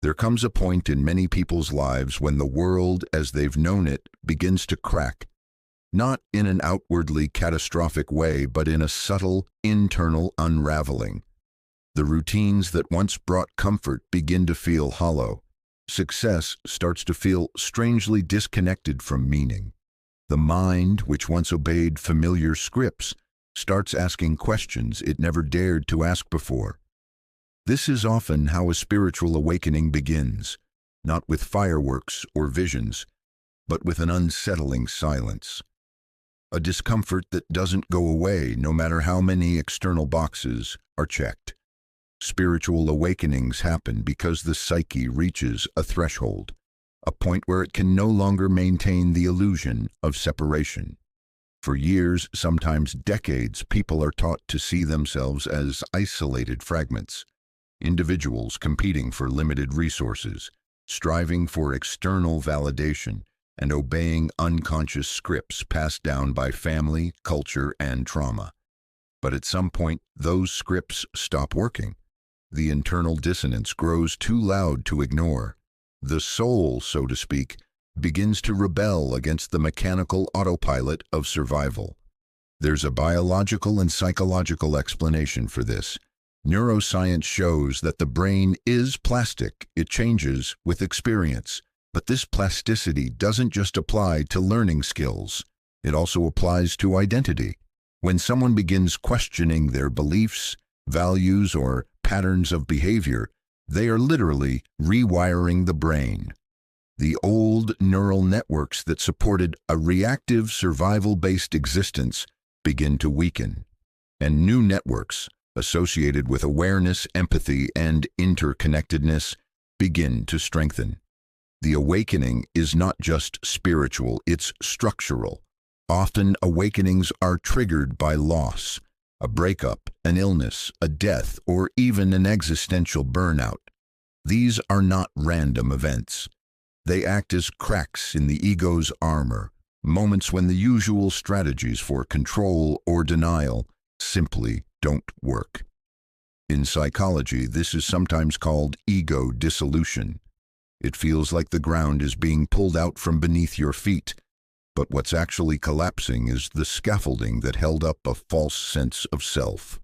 There comes a point in many people's lives when the world, as they've known it, begins to crack. Not in an outwardly catastrophic way, but in a subtle, internal unraveling. The routines that once brought comfort begin to feel hollow. Success starts to feel strangely disconnected from meaning. The mind, which once obeyed familiar scripts, starts asking questions it never dared to ask before. This is often how a spiritual awakening begins, not with fireworks or visions, but with an unsettling silence. A discomfort that doesn't go away no matter how many external boxes are checked. Spiritual awakenings happen because the psyche reaches a threshold, a point where it can no longer maintain the illusion of separation. For years, sometimes decades, people are taught to see themselves as isolated fragments, individuals competing for limited resources, striving for external validation, and obeying unconscious scripts passed down by family, culture, and trauma. But at some point, those scripts stop working. The internal dissonance grows too loud to ignore. The soul, so to speak, begins to rebel against the mechanical autopilot of survival. There's a biological and psychological explanation for this. Neuroscience shows that the brain is plastic. It changes with experience. But this plasticity doesn't just apply to learning skills. It also applies to identity. When someone begins questioning their beliefs, values, or patterns of behavior, they are literally rewiring the brain. The old neural networks that supported a reactive, survival-based existence begin to weaken, and new networks associated with awareness, empathy, and interconnectedness begin to strengthen. The awakening is not just spiritual, it's structural. Often awakenings are triggered by loss, a breakup, an illness, a death, or even an existential burnout. These are not random events. They act as cracks in the ego's armor, moments when the usual strategies for control or denial simply don't work. In psychology, this is sometimes called ego dissolution. It feels like the ground is being pulled out from beneath your feet, but what's actually collapsing is the scaffolding that held up a false sense of self.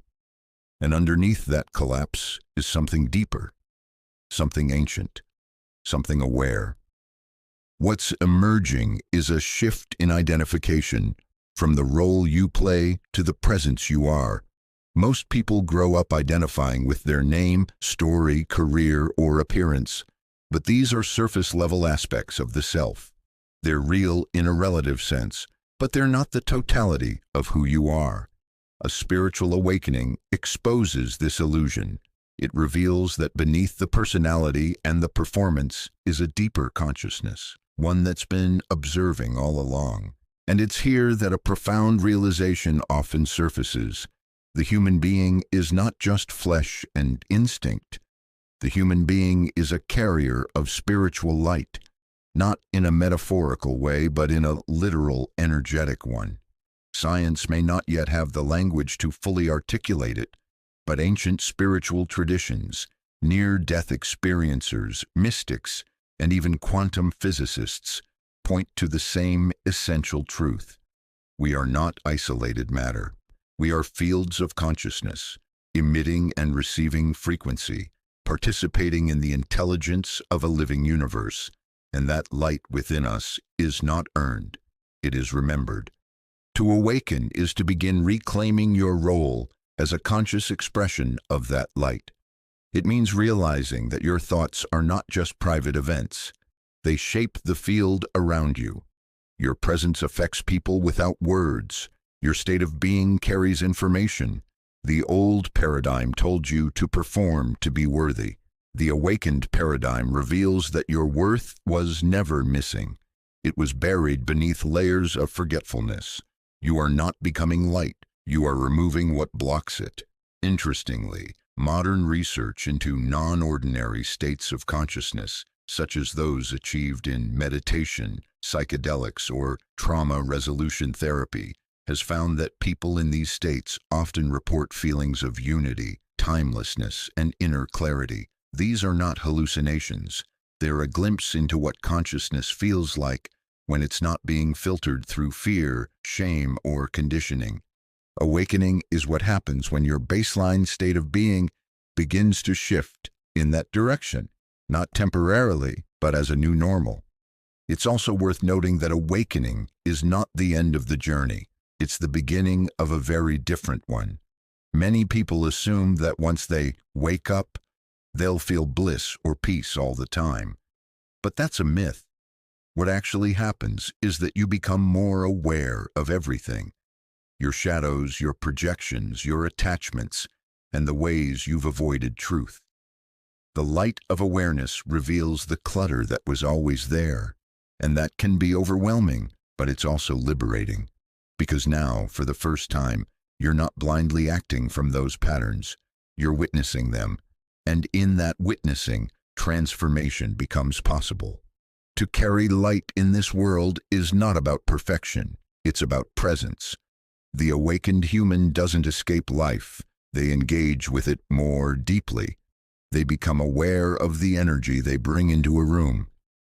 And underneath that collapse is something deeper, something ancient, something aware. What's emerging is a shift in identification, from the role you play to the presence you are. Most people grow up identifying with their name, story, career, or appearance, but these are surface-level aspects of the self. They're real in a relative sense, but they're not the totality of who you are. A spiritual awakening exposes this illusion. It reveals that beneath the personality and the performance is a deeper consciousness, one that's been observing all along. And it's here that a profound realization often surfaces. The human being is not just flesh and instinct. The human being is a carrier of spiritual light, not in a metaphorical way, but in a literal, energetic one. Science may not yet have the language to fully articulate it, but ancient spiritual traditions, near-death experiencers, mystics, and even quantum physicists point to the same essential truth. We are not isolated matter. We are fields of consciousness, emitting and receiving frequency, participating in the intelligence of a living universe, and that light within us is not earned, it is remembered. To awaken is to begin reclaiming your role as a conscious expression of that light. It means realizing that your thoughts are not just private events. They shape the field around you. Your presence affects people without words. Your state of being carries information. The old paradigm told you to perform to be worthy. The awakened paradigm reveals that your worth was never missing. It was buried beneath layers of forgetfulness. You are not becoming light. You are removing what blocks it. Interestingly, modern research into non-ordinary states of consciousness, such as those achieved in meditation, psychedelics, or trauma resolution therapy, has found that people in these states often report feelings of unity, timelessness, and inner clarity. These are not hallucinations. They're a glimpse into what consciousness feels like when it's not being filtered through fear, shame, or conditioning. Awakening is what happens when your baseline state of being begins to shift in that direction, not temporarily, but as a new normal. It's also worth noting that awakening is not the end of the journey. It's the beginning of a very different one. Many people assume that once they wake up, they'll feel bliss or peace all the time. But that's a myth. What actually happens is that you become more aware of everything. Your shadows, your projections, your attachments, and the ways you've avoided truth. The light of awareness reveals the clutter that was always there, and that can be overwhelming, but it's also liberating. Because now, for the first time, you're not blindly acting from those patterns. You're witnessing them, and in that witnessing, transformation becomes possible. To carry light in this world is not about perfection, it's about presence. The awakened human doesn't escape life, they engage with it more deeply. They become aware of the energy they bring into a room.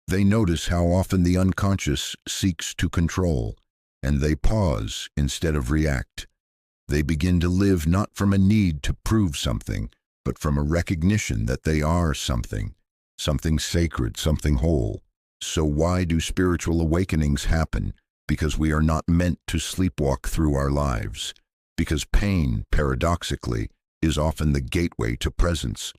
They notice how often the unconscious seeks to control, and they pause instead of react. They begin to live not from a need to prove something, but from a recognition that they are something sacred, something whole. So why do spiritual awakenings happen? Because we are not meant to sleepwalk through our lives. Because pain, paradoxically, is often the gateway to presence.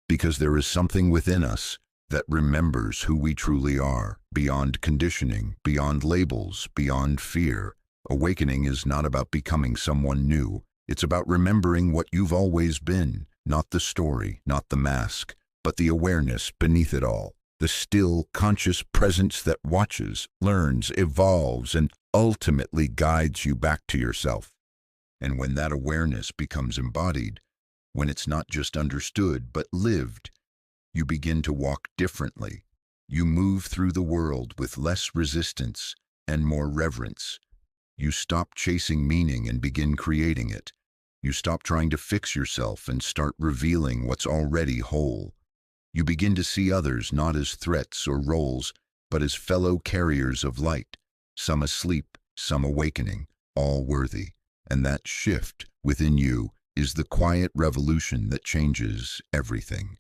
Because there is something within us that remembers who we truly are, beyond conditioning, beyond labels, beyond fear. Awakening is not about becoming someone new. It's about remembering what you've always been, not the story, not the mask, but the awareness beneath it all. The still, conscious presence that watches, learns, evolves, and ultimately guides you back to yourself. And when that awareness becomes embodied, when it's not just understood but lived, you begin to walk differently. You move through the world with less resistance and more reverence. You stop chasing meaning and begin creating it. You stop trying to fix yourself and start revealing what's already whole. You begin to see others not as threats or roles, but as fellow carriers of light, some asleep, some awakening, all worthy. And that shift within you is the quiet revolution that changes everything.